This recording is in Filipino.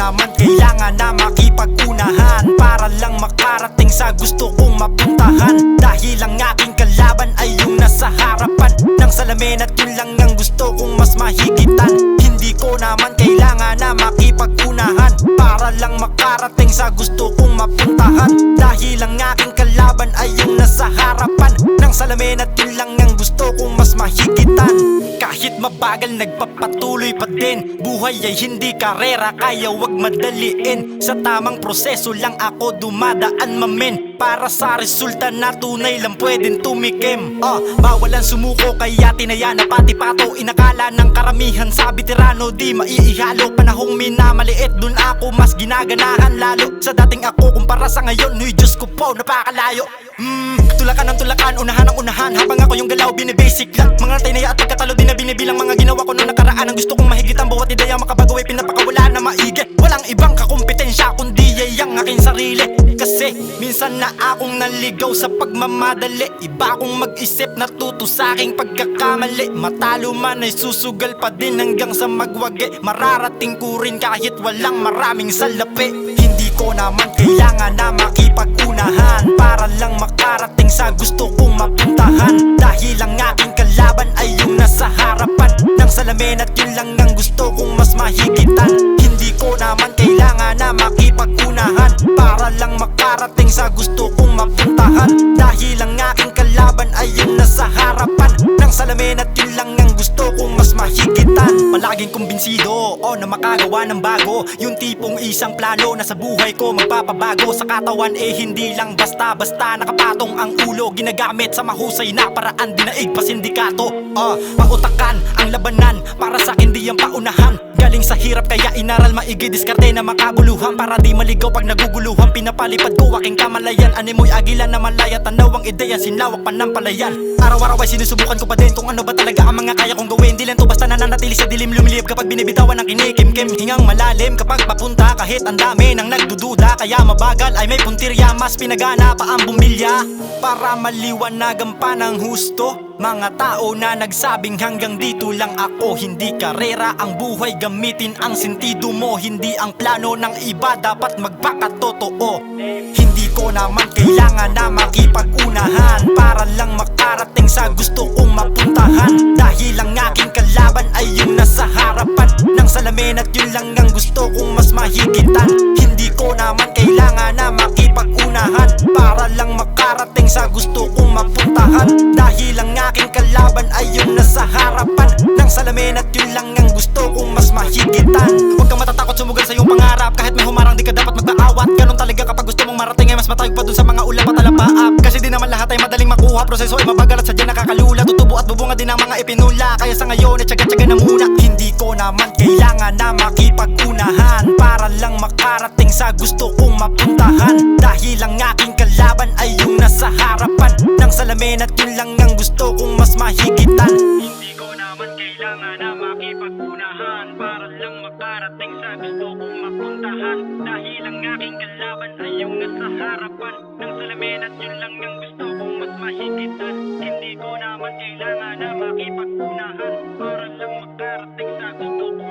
naman kailangan na makipag-unahan para lang makarating sa gusto kong mapuntahan. Dahil ang aking kalaban ay yung nasa harapan ng salamin at yun lang ang gusto kong mas mahigitan. Hindi ko naman kailangan na makipag-unahan para lang makarating sa gusto kong mapuntahan. Dahil ang aking kalaban ay yung nasa harapan ng salamin at yun lang ang gusto kong mas mahigitan. Kahit mabagal nagpapatuloy pa din, buhay ay hindi karera kaya wag madaliin. Sa tamang proseso lang ako dumadaan mamen, para sa resulta na tunay lang pwedeng tumikim. Bawalan sumuko kaya tinaya na pati pato. Inakala ng karamihan sa veterano di maiihalo. Panahong minamaliit dun ako mas ginaganahan lalo sa dating ako kumpara sa ngayon. Huy Diyos ko po napakalayo. Tulakan ng tulakan, unahan ang unahan. Habang ako yung galaw binibasic lang. Mga tinaya at pagkatalo di na binibilang mga ginawa ko noong nakaraan. Ang gusto kong mahigitan bawat ideya makabago ay pinapakawala na maigi. Walang ibang kakumpetensya kundi ang aking sarili. Kasi minsan na akong naligaw sa pagmamadali. Iba akong mag-isip natuto sa aking pagkakamali. Matalo man ay susugal pa din hanggang sa magwagi. Mararating ko rin kahit walang maraming salapi. Hindi ko naman kailangan na makipag-unahan para lang makarating sa gusto kong mapuntahan. Dahil ang aking kalaban ay yung nasa harapan ng salamin at yun lang ang gusto kong mas mahigitan. Hindi ko naman kailangan na makipag-unahan para lang makarating sa gusto kong mapuntahan. Dahil ang aking kalaban ay yung nasa harapan ng salamin at yun lang ang gusto kong mas mahigitan. Palaging kumbinsido na makagawa ng bago. Yung tipong isang plano na sa buhay ko magpapabago. Sa katawan hindi lang basta-basta nakapatong ang ulo. Ginagamit sa mahusay na paraan, dinaig pa sindikato. Pautakan ang labanan para sa akin di ang paunahan. Galing sa hirap kaya inaral maigi, diskarte na makabuluhan para di maligaw pag naguguluhan. Pinapalipad ko aking kamalayan, animoy agila na malaya. Tanaw ang ideya, sinawak panampalayan. Araw-araw ay sinusubukan ko pa din kung ano ba talaga ang mga kaya kong gawin. Di lang to basta nananatili sa dilim, lumiliyab kapag binibitawan ng kinikim-kim. Hingang malalim kapag papunta kahit ang dami nang nagdududa. Kaya mabagal ay may puntirya, mas pinagana pa ang bumilya para maliwanagan pa ng husto. Mga tao na nagsabing hanggang dito lang ako. Hindi karera ang buhay, gamitin ang sentido mo. Hindi ang plano ng iba, dapat magpakatotoo. Hindi ko naman kailangan na makipag-unahan para lang makarating sa gusto kong mapuntahan. Dahil ang aking kalaban ay yung nasa harapan ng salamin at yun lang ang gusto kong mas mahigitan. Hindi ko naman kailangan na makipag-unahan para lang makarating sa gusto kong mapuntahan. Dahil ang aking kalaban ay yung nasa harapan ng salamin at yun lang ang gusto kong mas mahigitan. Huwag kang matatakot sumugal sa iyong pangarap. Kahit may humarang di ka dapat magpaawat. Ganon talaga kapag gusto mong marating ay mas matayog pa dun sa mga ulap at alapaap. Kasi di naman lahat ay madaling makuha. Proseso ay mabagal at sadya nakakalula. Tutubo at bubunga din ang mga ipinula. Kaya sa ngayon ay tsaga-tsaga na muna. Hindi ko naman kailangan na makipag-unahan para lang makarating sa gusto kong mapuntahan. Dahil ang aking kalaban ay yung nasa harapan ng salamin at yun lang ang gusto kong mas mahigitan. Hindi ko naman kailangan na makipag-unahan para lang makarating sa gusto kong mapuntahan. Dahil ang aking kalaban ay yung nasa harapan ng salamin at yun lang ang gusto kong mas mahigitan. Hindi ko naman kailangan na makipag-unahan para lang makarating sa gusto kong